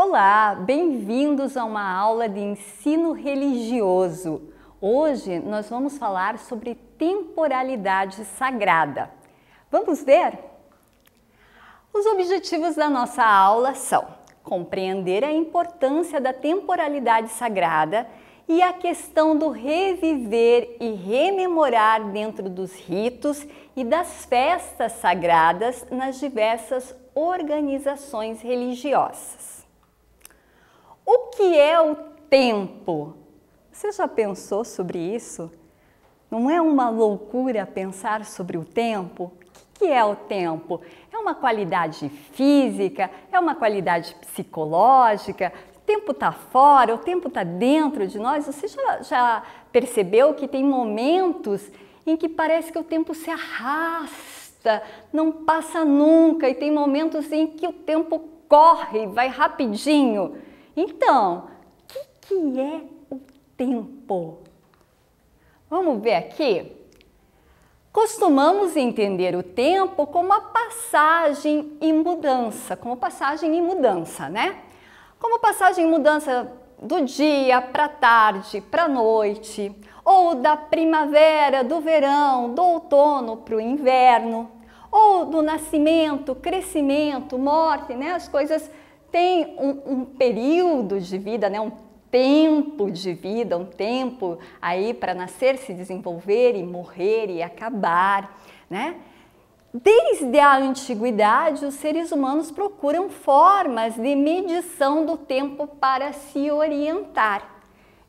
Olá, bem-vindos a uma aula de ensino religioso. Hoje nós vamos falar sobre temporalidade sagrada. Vamos ver? Os objetivos da nossa aula são compreender a importância da temporalidade sagrada e a questão do reviver e rememorar dentro dos ritos e das festas sagradas nas diversas organizações religiosas. O que é o tempo? Você já pensou sobre isso? Não é uma loucura pensar sobre o tempo? O que é o tempo? É uma qualidade física? É uma qualidade psicológica? O tempo está fora? O tempo está dentro de nós? Você já percebeu que tem momentos em que parece que o tempo se arrasta, não passa nunca, e tem momentos em que o tempo corre, vai rapidinho? Então, o que é o tempo? Vamos ver aqui? Costumamos entender o tempo como a passagem e mudança, né? Como passagem e mudança do dia para a tarde, para a noite, ou da primavera, do verão, do outono para o inverno, ou do nascimento, crescimento, morte, né? As coisas têm um período de vida, né? Um tempo de vida, um tempo aí para nascer, se desenvolver e morrer e acabar, né? Desde a antiguidade, os seres humanos procuram formas de medição do tempo para se orientar.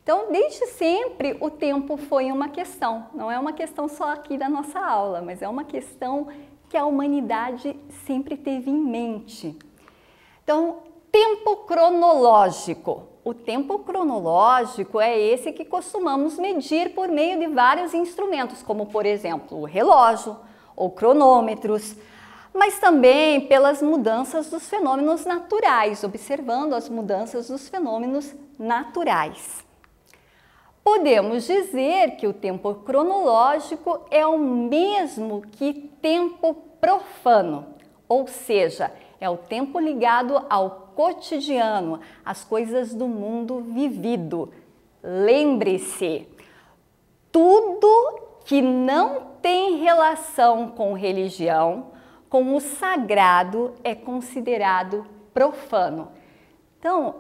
Então, desde sempre, o tempo foi uma questão. Não é uma questão só aqui da nossa aula, mas é uma questão que a humanidade sempre teve em mente. Então, tempo cronológico. O tempo cronológico é esse que costumamos medir por meio de vários instrumentos, como, por exemplo, o relógio ou cronômetros, mas também pelas mudanças dos fenômenos naturais, observando as mudanças dos fenômenos naturais. Podemos dizer que o tempo cronológico é o mesmo que tempo profano, ou seja, é o tempo ligado ao cotidiano, às coisas do mundo vivido. Lembre-se, tudo que não tem relação com religião, com o sagrado, é considerado profano. Então,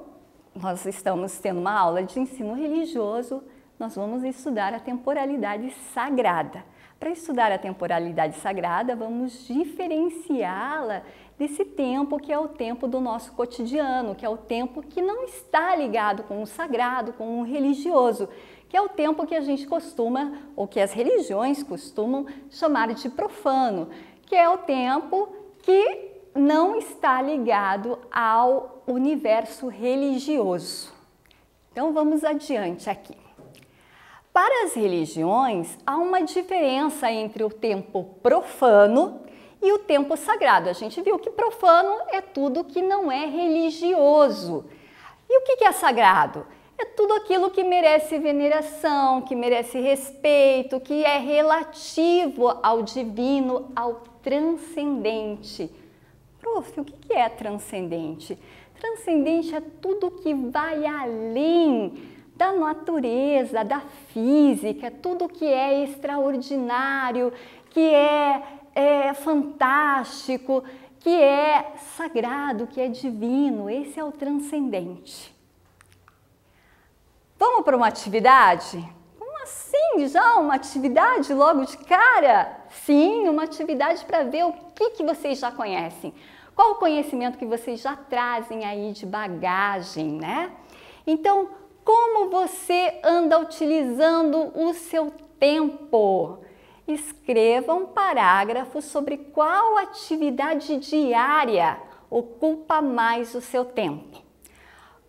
nós estamos tendo uma aula de ensino religioso, nós vamos estudar a temporalidade sagrada. Para estudar a temporalidade sagrada, vamos diferenciá-la desse tempo que é o tempo do nosso cotidiano, que é o tempo que não está ligado com o sagrado, com o religioso, que é o tempo que a gente costuma, ou que as religiões costumam chamar de profano, que é o tempo que não está ligado ao universo religioso. Então vamos adiante aqui. Para as religiões, há uma diferença entre o tempo profano e o tempo sagrado. A gente viu que profano é tudo que não é religioso. E o que é sagrado? É tudo aquilo que merece veneração, que merece respeito, que é relativo ao divino, ao transcendente. Prof, o que é transcendente? Transcendente é tudo que vai além da natureza, da física, tudo que é extraordinário, que é fantástico, que é sagrado, que é divino. Esse é o transcendente. Vamos para uma atividade? Como assim? Já uma atividade logo de cara? Sim, uma atividade para ver o que vocês já conhecem. Qual o conhecimento que vocês já trazem aí de bagagem, né? Então, como você anda utilizando o seu tempo? Escreva um parágrafo sobre qual atividade diária ocupa mais o seu tempo.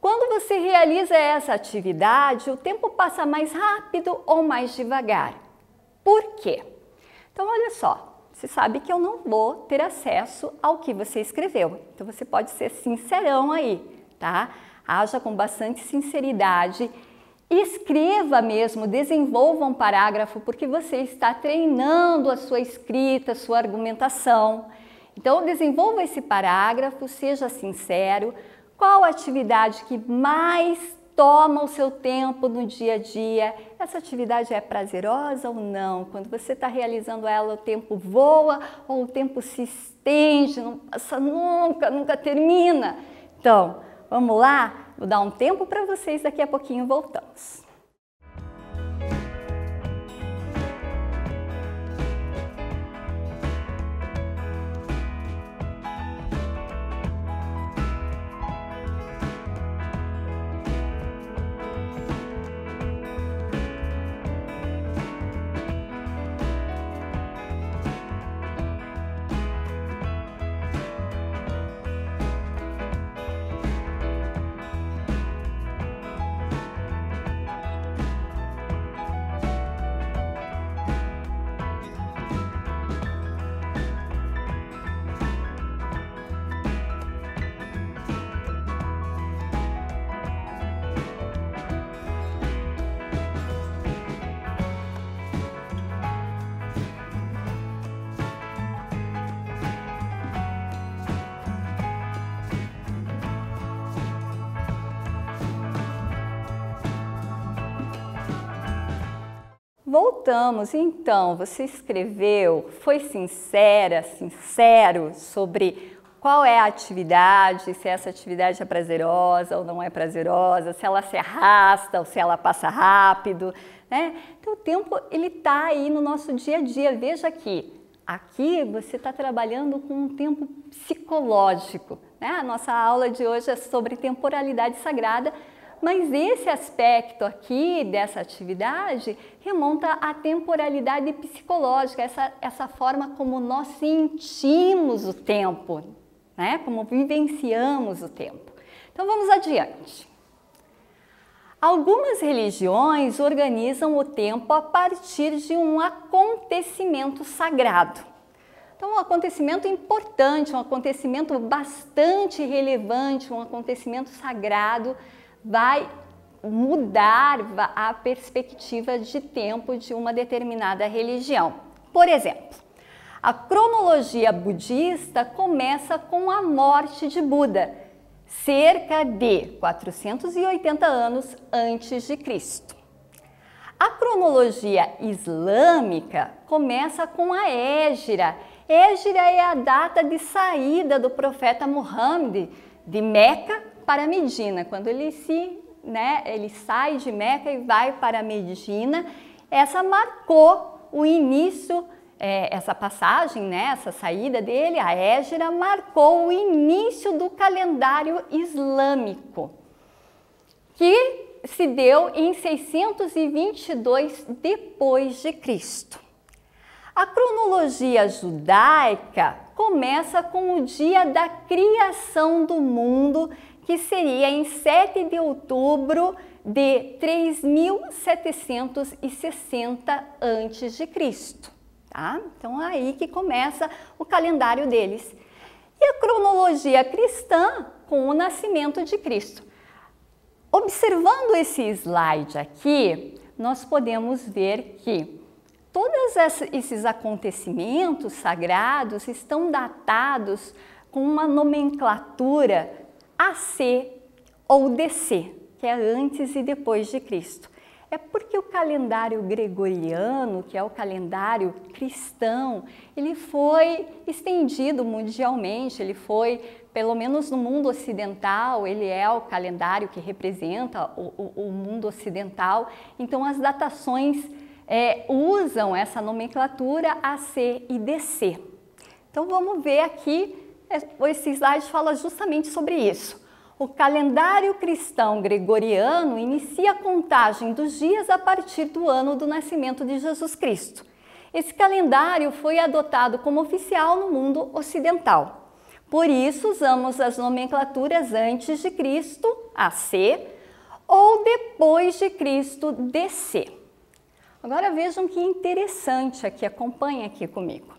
Quando você realiza essa atividade, o tempo passa mais rápido ou mais devagar. Por quê? Então, olha só, você sabe que eu não vou ter acesso ao que você escreveu. Então, você pode ser sincerão aí, tá? Haja com bastante sinceridade. Escreva mesmo, desenvolva um parágrafo, porque você está treinando a sua escrita, a sua argumentação. Então, desenvolva esse parágrafo, seja sincero, Qual a atividade que mais toma o seu tempo no dia a dia? Essa atividade é prazerosa ou não? Quando você está realizando ela, o tempo voa ou o tempo se estende, não passa nunca, nunca termina? Então, vamos lá? Vou dar um tempo para vocês, daqui a pouquinho voltamos. Voltamos, então, você escreveu, foi sincera, sincero sobre qual é a atividade, se essa atividade é prazerosa ou não é prazerosa, se ela se arrasta ou se ela passa rápido, né? Então o tempo ele está aí no nosso dia a dia, veja aqui você está trabalhando com um tempo psicológico, né? A nossa aula de hoje é sobre temporalidade sagrada, mas esse aspecto aqui dessa atividade remonta à temporalidade psicológica, essa forma como nós sentimos o tempo, né? Como vivenciamos o tempo. Então vamos adiante. Algumas religiões organizam o tempo a partir de um acontecimento sagrado. Então, um acontecimento importante, um acontecimento bastante relevante, um acontecimento sagrado, vai mudar a perspectiva de tempo de uma determinada religião. Por exemplo, a cronologia budista começa com a morte de Buda, cerca de 480 anos antes de Cristo. A cronologia islâmica começa com a Hégira. Hégira é a data de saída do profeta Muhammad de Meca para Medina, quando ele sai de Meca e vai para Medina. Essa marcou o início, essa passagem, né, essa saída dele, a Hégira, marcou o início do calendário islâmico, que se deu em 622 depois de Cristo. A cronologia judaica começa com o dia da criação do mundo, que seria em 7 de outubro de 3760 a.C., tá? Então é aí que começa o calendário deles. E a cronologia cristã com o nascimento de Cristo. Observando esse slide aqui, nós podemos ver que todos esses acontecimentos sagrados estão datados com uma nomenclatura AC ou DC, que é antes e depois de Cristo. É porque o calendário gregoriano, que é o calendário cristão, ele foi estendido mundialmente, ele foi, pelo menos no mundo ocidental, ele é o calendário que representa o mundo ocidental. Então as datações usam essa nomenclatura AC e DC. Então vamos ver aqui, esse slide fala justamente sobre isso. O calendário cristão gregoriano inicia a contagem dos dias a partir do ano do nascimento de Jesus Cristo. Esse calendário foi adotado como oficial no mundo ocidental. Por isso usamos as nomenclaturas antes de Cristo, AC, ou depois de Cristo, DC. Agora vejam que interessante aqui, acompanhe aqui comigo.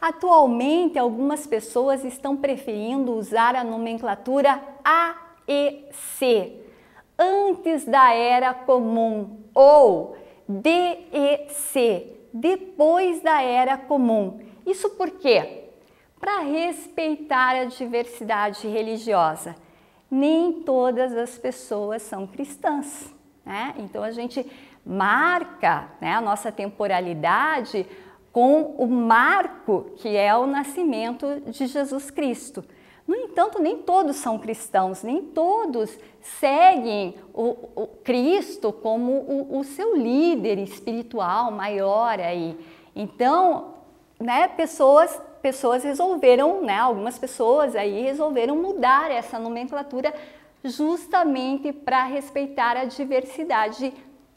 Atualmente, algumas pessoas estão preferindo usar a nomenclatura AEC, antes da Era Comum, ou DEC, depois da Era Comum. Isso por quê? Para respeitar a diversidade religiosa. nem todas as pessoas são cristãs, né? Então a gente marca, né, a nossa temporalidade com o marco que é o nascimento de Jesus Cristo. No entanto, nem todos são cristãos, nem todos seguem o Cristo como o seu líder espiritual maior aí. Então, né, pessoas resolveram, né, algumas pessoas aí resolveram mudar essa nomenclatura justamente para respeitar a diversidade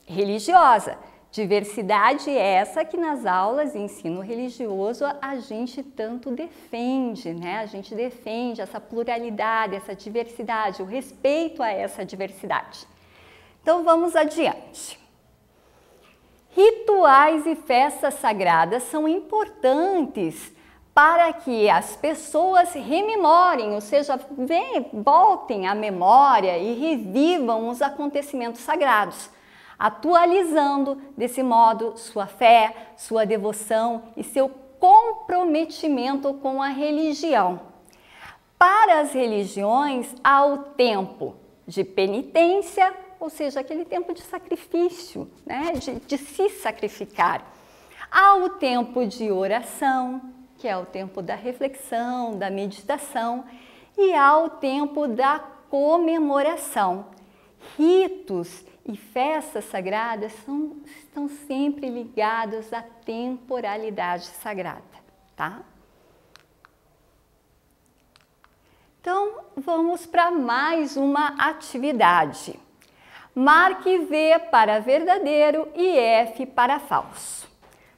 religiosa. Diversidade essa que nas aulas de ensino religioso a gente tanto defende, né? A gente defende essa pluralidade, essa diversidade, o respeito a essa diversidade. Então vamos adiante. Rituais e festas sagradas são importantes para que as pessoas rememorem, ou seja, voltem à memória e revivam os acontecimentos sagrados, atualizando desse modo sua fé, sua devoção e seu comprometimento com a religião. Para as religiões, há o tempo de penitência, ou seja, aquele tempo de sacrifício, né? de se sacrificar. Há o tempo de oração, que é o tempo da reflexão, da meditação, e há o tempo da comemoração. Ritos e festas sagradas estão sempre ligados à temporalidade sagrada, tá? Então, vamos para mais uma atividade. Marque V para verdadeiro e F para falso.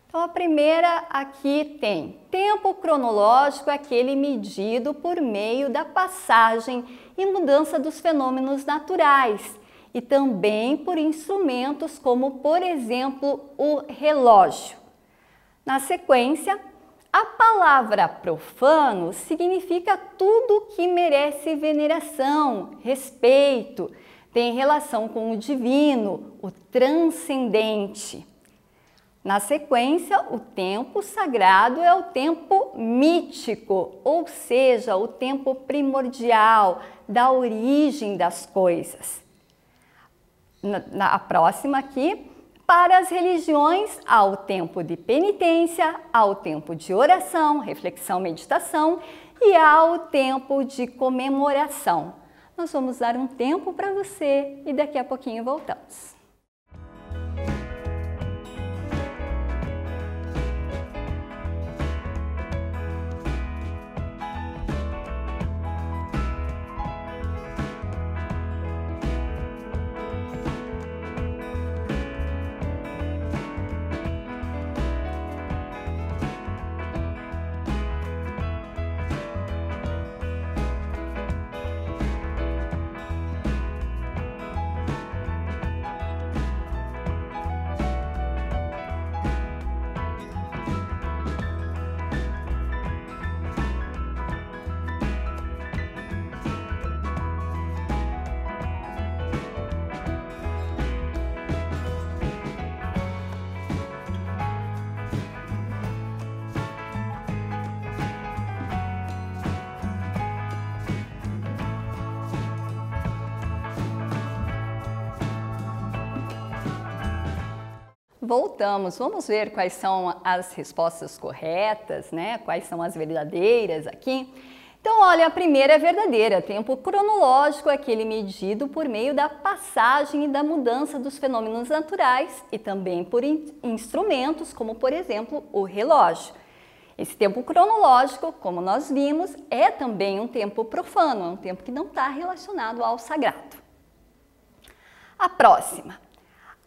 Então, a primeira aqui tem tempo cronológico, aquele medido por meio da passagem e mudança dos fenômenos naturais, e também por instrumentos como, por exemplo, o relógio. Na sequência, a palavra profano significa tudo que merece veneração, respeito, tem relação com o divino, o transcendente. Na sequência, o tempo sagrado é o tempo mítico, ou seja, o tempo primordial, da origem das coisas. A próxima aqui, para as religiões, há o tempo de penitência, há o tempo de oração, reflexão, meditação e há o tempo de comemoração. Nós vamos dar um tempo para você e daqui a pouquinho voltamos. Voltamos, vamos ver quais são as respostas corretas, né? Quais são as verdadeiras aqui. Então, olha, a primeira é verdadeira. Tempo cronológico é aquele medido por meio da passagem e da mudança dos fenômenos naturais e também por instrumentos, como, por exemplo, o relógio. Esse tempo cronológico, como nós vimos, é também um tempo profano, é um tempo que não está relacionado ao sagrado. A próxima.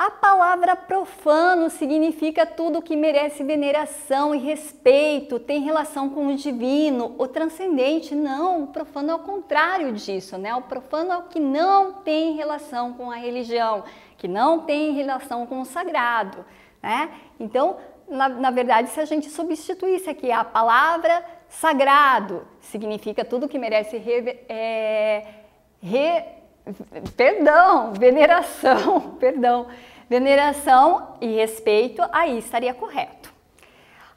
A palavra profano significa tudo que merece veneração e respeito, tem relação com o divino, o transcendente. Não, o profano é o contrário disso, né? O profano é o que não tem relação com a religião, que não tem relação com o sagrado, né? Então, na verdade, se a gente substituísse aqui a palavra sagrado, significa tudo que merece veneração e respeito, aí estaria correto.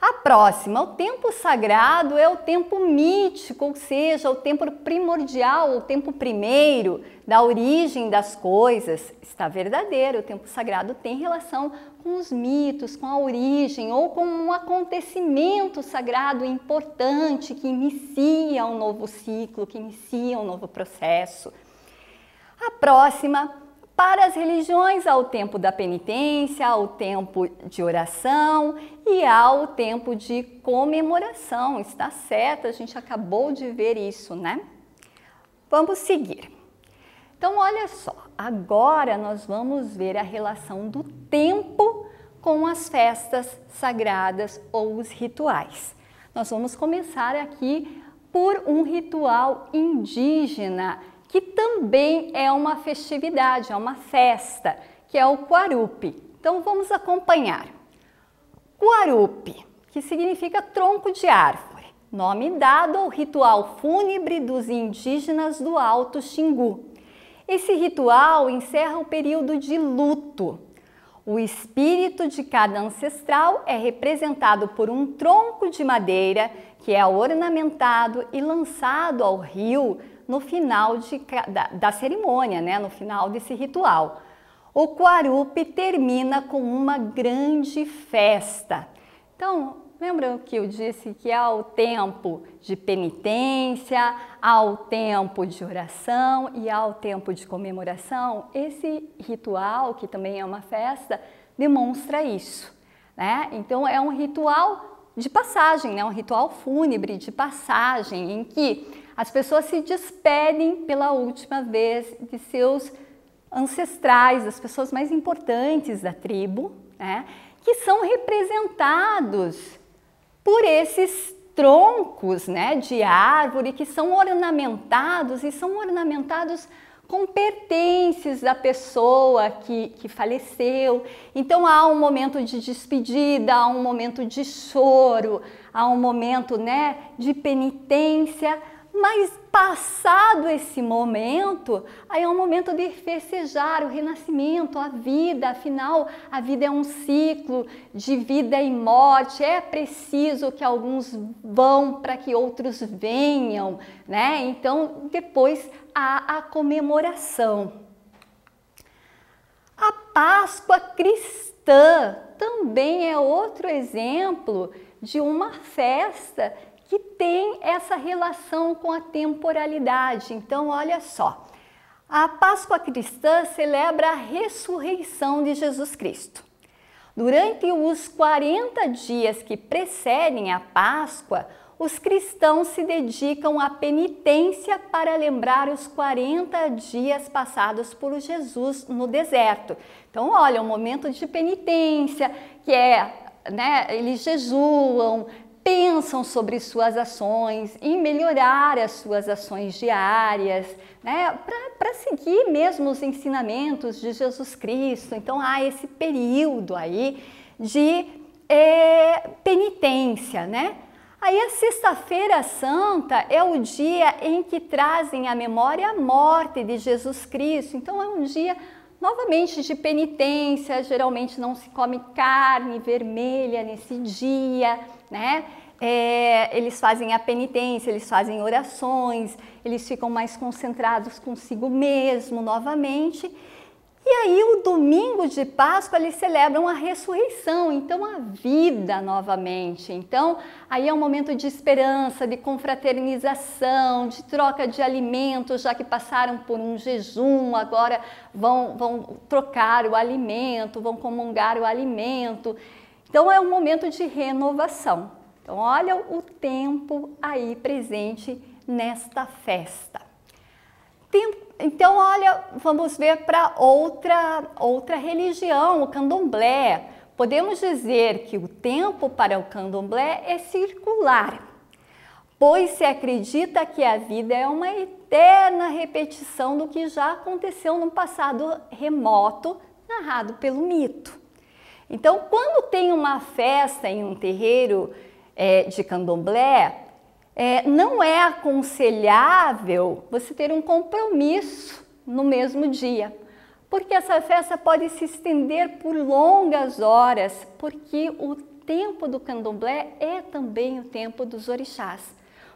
A próxima, o tempo sagrado é o tempo mítico, ou seja, o tempo primordial, o tempo primeiro, da origem das coisas. Está verdadeiro, o tempo sagrado tem relação com os mitos, com a origem ou com um acontecimento sagrado importante que inicia um novo ciclo, que inicia um novo processo. A próxima, para as religiões, há o tempo da penitência, há o tempo de oração e há o tempo de comemoração. Está certo, a gente acabou de ver isso, né? Vamos seguir. Então, olha só, agora nós vamos ver a relação do tempo com as festas sagradas ou os rituais. Nós vamos começar aqui por um ritual indígena, que também é uma festividade, é uma festa, que é o Quarupi. Então vamos acompanhar. Quarupi, que significa tronco de árvore, nome dado ao ritual fúnebre dos indígenas do Alto Xingu. Esse ritual encerra o período de luto. O espírito de cada ancestral é representado por um tronco de madeira que é ornamentado e lançado ao rio no final da cerimônia, né? No final desse ritual. O Quarupi termina com uma grande festa. Então, lembram que eu disse que há o tempo de penitência, há o tempo de oração e há o tempo de comemoração? Esse ritual, que também é uma festa, demonstra isso, né? Então, é um ritual de passagem, né? Um ritual fúnebre de passagem, em que as pessoas se despedem pela última vez de seus ancestrais, das pessoas mais importantes da tribo, né? Que são representados por esses troncos, né, de árvore que são ornamentados e são ornamentados com pertences da pessoa que faleceu. Então há um momento de despedida, há um momento de choro, há um momento, né, de penitência, mas passado esse momento, aí é um momento de festejar o renascimento, a vida. Afinal, a vida é um ciclo de vida e morte, é preciso que alguns vão para que outros venham, né? Então, depois há a comemoração. A Páscoa cristã também é outro exemplo de uma festa que tem essa relação com a temporalidade. Então, olha só, a Páscoa cristã celebra a ressurreição de Jesus Cristo. Durante os 40 dias que precedem a Páscoa, os cristãos se dedicam à penitência para lembrar os 40 dias passados por Jesus no deserto. Então, olha, um momento de penitência, que é, né, eles jejuam, pensam sobre suas ações, em melhorar as suas ações diárias, né, para seguir mesmo os ensinamentos de Jesus Cristo. Então há esse período aí de penitência, né? Aí a Sexta-feira Santa é o dia em que trazem à memória a morte de Jesus Cristo. Então é um dia novamente de penitência, geralmente não se come carne vermelha nesse dia, né? Eles fazem a penitência, eles fazem orações, eles ficam mais concentrados consigo mesmo novamente. E aí o domingo de Páscoa eles celebram a ressurreição, então a vida novamente. Então aí é um momento de esperança, de confraternização, de troca de alimentos, já que passaram por um jejum, agora vão trocar o alimento, vão comungar o alimento. Então é um momento de renovação. Então olha o tempo aí presente nesta festa. Então, olha, vamos ver para outra religião, o candomblé. Podemos dizer que o tempo para o candomblé é circular, pois se acredita que a vida é uma eterna repetição do que já aconteceu no passado remoto, narrado pelo mito. Então, quando tem uma festa em um terreiro de candomblé, não é aconselhável você ter um compromisso no mesmo dia, porque essa festa pode se estender por longas horas, porque o tempo do candomblé é também o tempo dos orixás.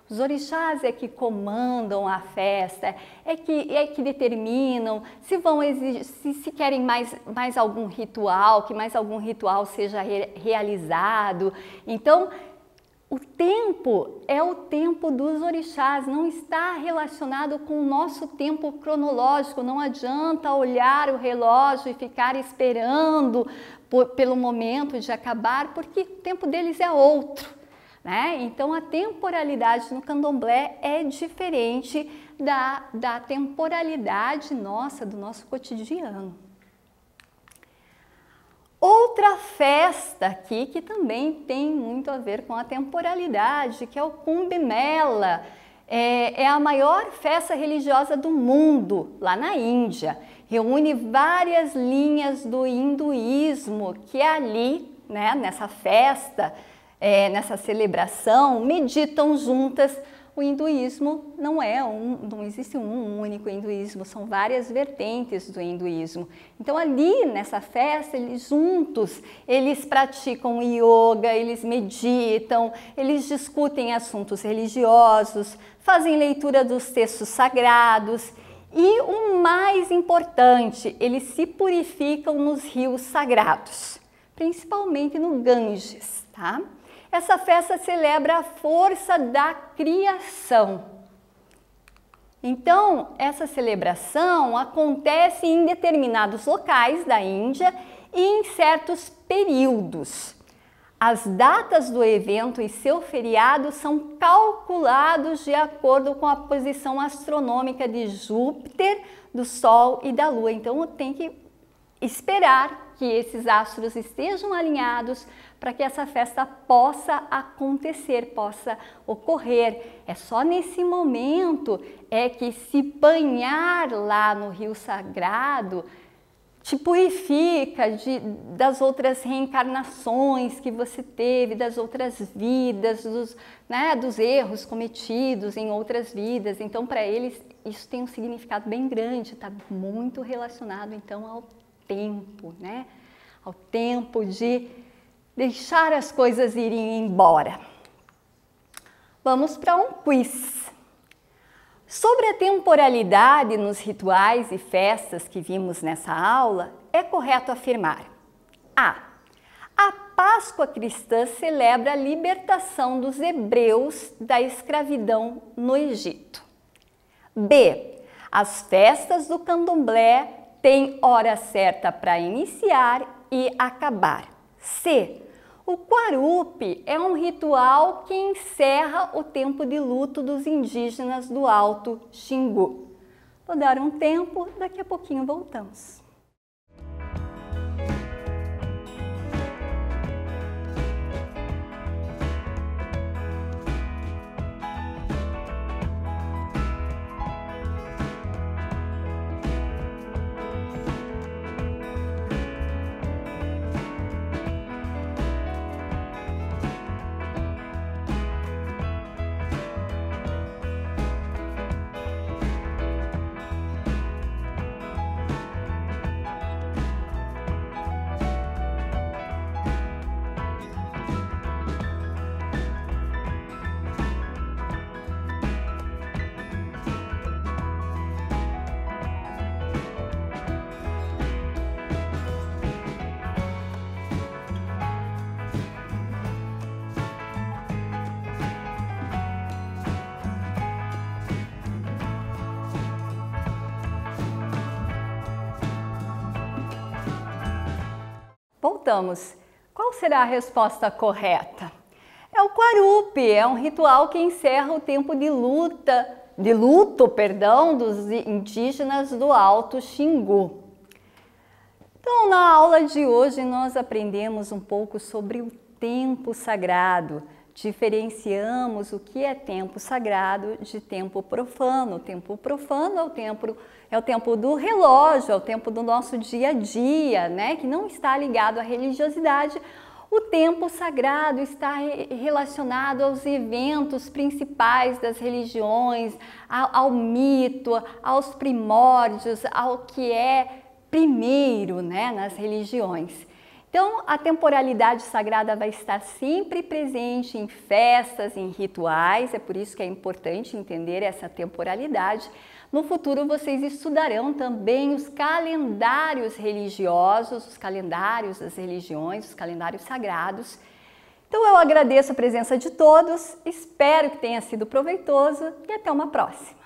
Os orixás é que comandam a festa, é que determinam se vão exigir, se querem mais algum ritual, que mais algum ritual seja realizado. Então, o tempo é o tempo dos orixás, não está relacionado com o nosso tempo cronológico. Não adianta olhar o relógio e ficar esperando pelo momento de acabar, porque o tempo deles é outro, né? Então a temporalidade no candomblé é diferente da temporalidade nossa, do nosso cotidiano. Outra festa aqui que também tem muito a ver com a temporalidade, que é o Kumbh Mela. É a maior festa religiosa do mundo, lá na Índia. Reúne várias linhas do hinduísmo que ali, né, nessa festa, nessa celebração, meditam juntas. O hinduísmo não existe um único hinduísmo, são várias vertentes do hinduísmo. Então ali nessa festa, eles juntos, eles praticam yoga, eles meditam, eles discutem assuntos religiosos, fazem leitura dos textos sagrados e o mais importante, eles se purificam nos rios sagrados, principalmente no Ganges, tá? Essa festa celebra a força da criação. Então, essa celebração acontece em determinados locais da Índia e em certos períodos. As datas do evento e seu feriado são calculados de acordo com a posição astronômica de Júpiter, do Sol e da Lua. Então, tem que esperar que esses astros estejam alinhados para que essa festa possa acontecer, possa ocorrer. É só nesse momento que se banhar lá no rio sagrado te purifica das outras reencarnações que você teve, das outras vidas, dos erros cometidos em outras vidas. Então, para eles, isso tem um significado bem grande, está muito relacionado, então, ao tempo, né? Ao tempo de deixar as coisas irem embora. Vamos para um quiz. Sobre a temporalidade nos rituais e festas que vimos nessa aula, é correto afirmar: A Páscoa cristã celebra a libertação dos hebreus da escravidão no Egito. B. As festas do candomblé têm hora certa para iniciar e acabar. C. O Quarupi é um ritual que encerra o tempo de luto dos indígenas do Alto Xingu. Vou dar um tempo, daqui a pouquinho voltamos. Voltamos. Qual será a resposta correta? É o Quarupi, é um ritual que encerra o tempo de luto, dos indígenas do Alto Xingu. Então, na aula de hoje, nós aprendemos um pouco sobre o tempo sagrado. Diferenciamos o que é tempo sagrado de tempo profano. O tempo profano é o tempo do relógio, é o tempo do nosso dia a dia, né? Que não está ligado à religiosidade. O tempo sagrado está relacionado aos eventos principais das religiões, ao mito, aos primórdios, ao que é primeiro, né, nas religiões. Então, a temporalidade sagrada vai estar sempre presente em festas, em rituais, é por isso que é importante entender essa temporalidade. No futuro, vocês estudarão também os calendários religiosos, os calendários das religiões, os calendários sagrados. Então, eu agradeço a presença de todos, espero que tenha sido proveitoso e até uma próxima.